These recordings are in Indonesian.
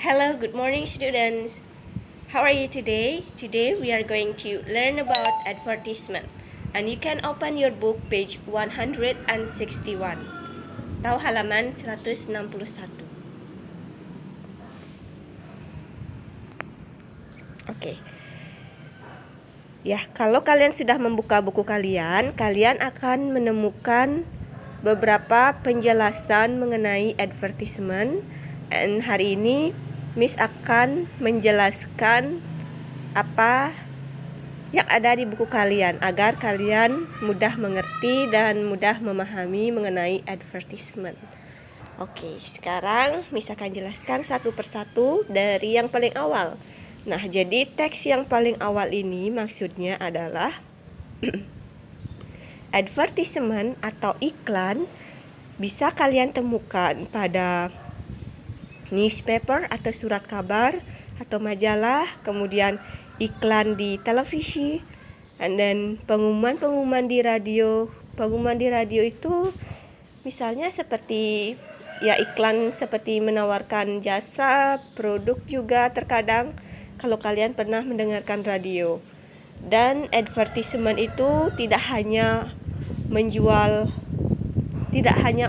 Hello, good morning, students. How are you today? Today we are going to learn about advertisement. And you can open your book page 161. Tahu halaman 161. Oke. Ya, kalau kalian sudah membuka buku kalian akan menemukan beberapa penjelasan mengenai advertisement. Dan hari ini Miss akan menjelaskan apa yang ada di buku kalian agar kalian mudah mengerti dan mudah memahami mengenai advertisement. Oke, sekarang Miss akan jelaskan satu persatu dari yang paling awal. Nah, jadi teks yang paling awal ini maksudnya adalah advertisement atau iklan bisa kalian temukan pada newspaper atau surat kabar atau majalah, kemudian iklan di televisi, and then pengumuman di radio. Pengumuman di radio itu misalnya seperti iklan seperti menawarkan jasa, produk juga terkadang kalau kalian pernah mendengarkan radio. Dan advertisement itu tidak hanya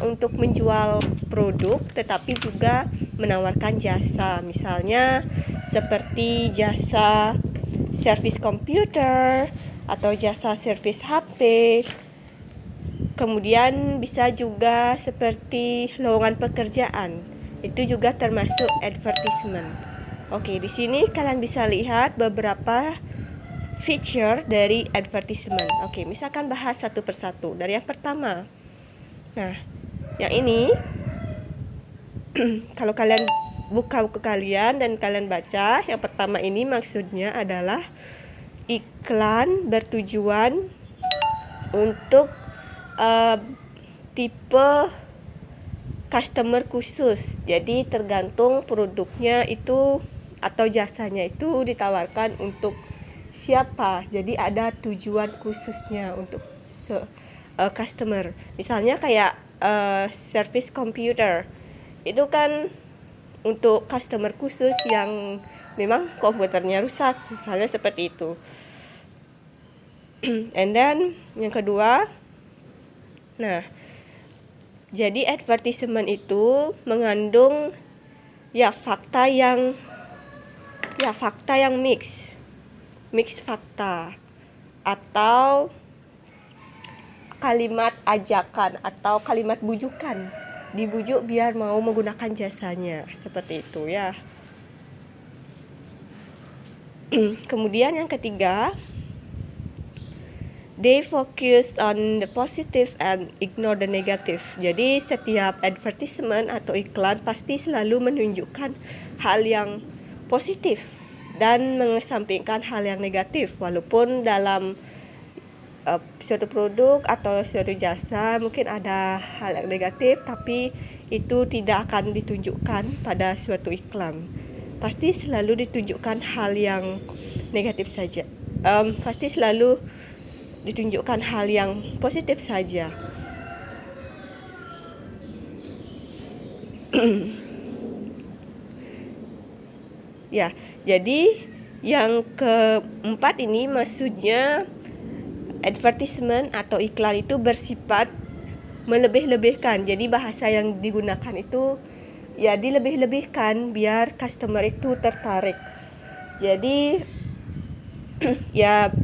untuk menjual produk, tetapi juga menawarkan jasa. Misalnya seperti jasa servis komputer atau jasa servis HP. Kemudian bisa juga seperti lowongan pekerjaan. Itu juga termasuk advertisement. Oke, di sini kalian bisa lihat beberapa feature dari advertisement. Oke, misalkan bahas satu persatu. Dari yang pertama. Nah, yang ini kalau kalian buka buku kalian dan kalian baca, yang pertama ini maksudnya adalah iklan bertujuan untuk tipe customer khusus. Jadi tergantung produknya itu atau jasanya itu ditawarkan untuk siapa. Jadi ada tujuan khususnya untuk customer. Misalnya kayak service komputer. Itu kan untuk customer khusus yang memang komputernya rusak, misalnya seperti itu. And then yang kedua, nah, jadi advertisement itu mengandung fakta yang mix fakta atau kalimat ajakan atau kalimat bujukan, dibujuk biar mau menggunakan jasanya, seperti itu ya. Kemudian yang ketiga, they focus on the positive and ignore the negative. Jadi setiap advertisement atau iklan pasti selalu menunjukkan hal yang positif dan mengesampingkan hal yang negatif. Walaupun dalam suatu produk atau suatu jasa mungkin ada hal yang negatif, tapi itu tidak akan ditunjukkan pada suatu iklan. Pasti selalu ditunjukkan hal yang negatif saja. Pasti selalu ditunjukkan hal yang positif saja. Ya, jadi yang keempat ini maksudnya advertisement atau iklan itu bersifat melebih-lebihkan. Jadi bahasa yang digunakan itu dilebih-lebihkan biar customer itu tertarik. Jadi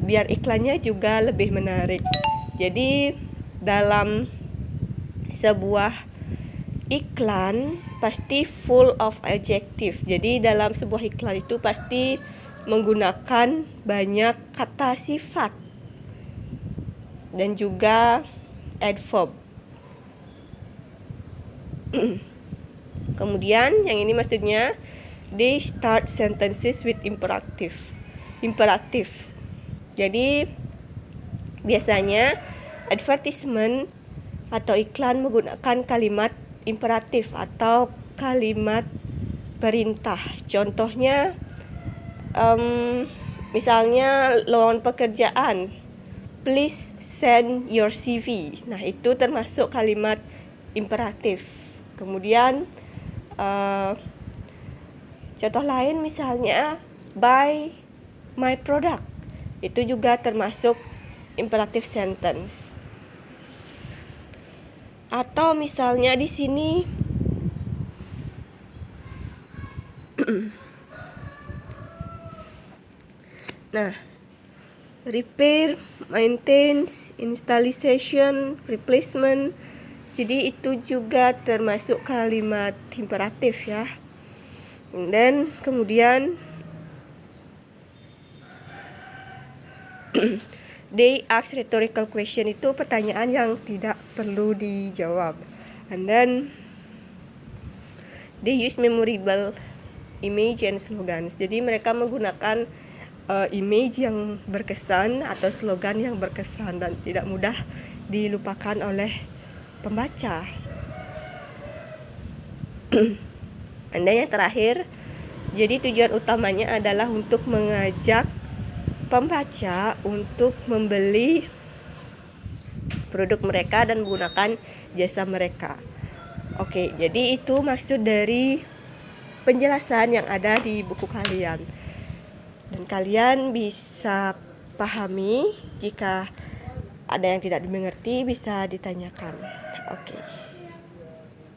biar iklannya juga lebih menarik. Jadi dalam sebuah iklan pasti full of adjective. Jadi dalam sebuah iklan itu pasti menggunakan banyak kata sifat dan juga adverb. Kemudian yang ini maksudnya they start sentences with imperative. Jadi biasanya advertisement atau iklan menggunakan kalimat imperatif atau kalimat perintah. Contohnya misalnya lowongan pekerjaan, please send your CV. Nah, itu termasuk kalimat imperatif. Kemudian Contoh lain misalnya buy my product. Itu juga termasuk imperative sentence. Atau misalnya di sini nah, repair, maintenance, installation, replacement. Jadi itu juga termasuk kalimat imperatif ya. Dan kemudian they ask rhetorical question, itu pertanyaan yang tidak perlu dijawab. And then they use memorable image and slogans. Jadi mereka menggunakan image yang berkesan atau slogan yang berkesan dan tidak mudah dilupakan oleh pembaca. Dan yang terakhir, jadi tujuan utamanya adalah untuk mengajak pembaca untuk membeli produk mereka dan menggunakan jasa mereka. Oke, jadi itu maksud dari penjelasan yang ada di buku kalian. Dan kalian bisa pahami, jika ada yang tidak dimengerti bisa ditanyakan. Oke.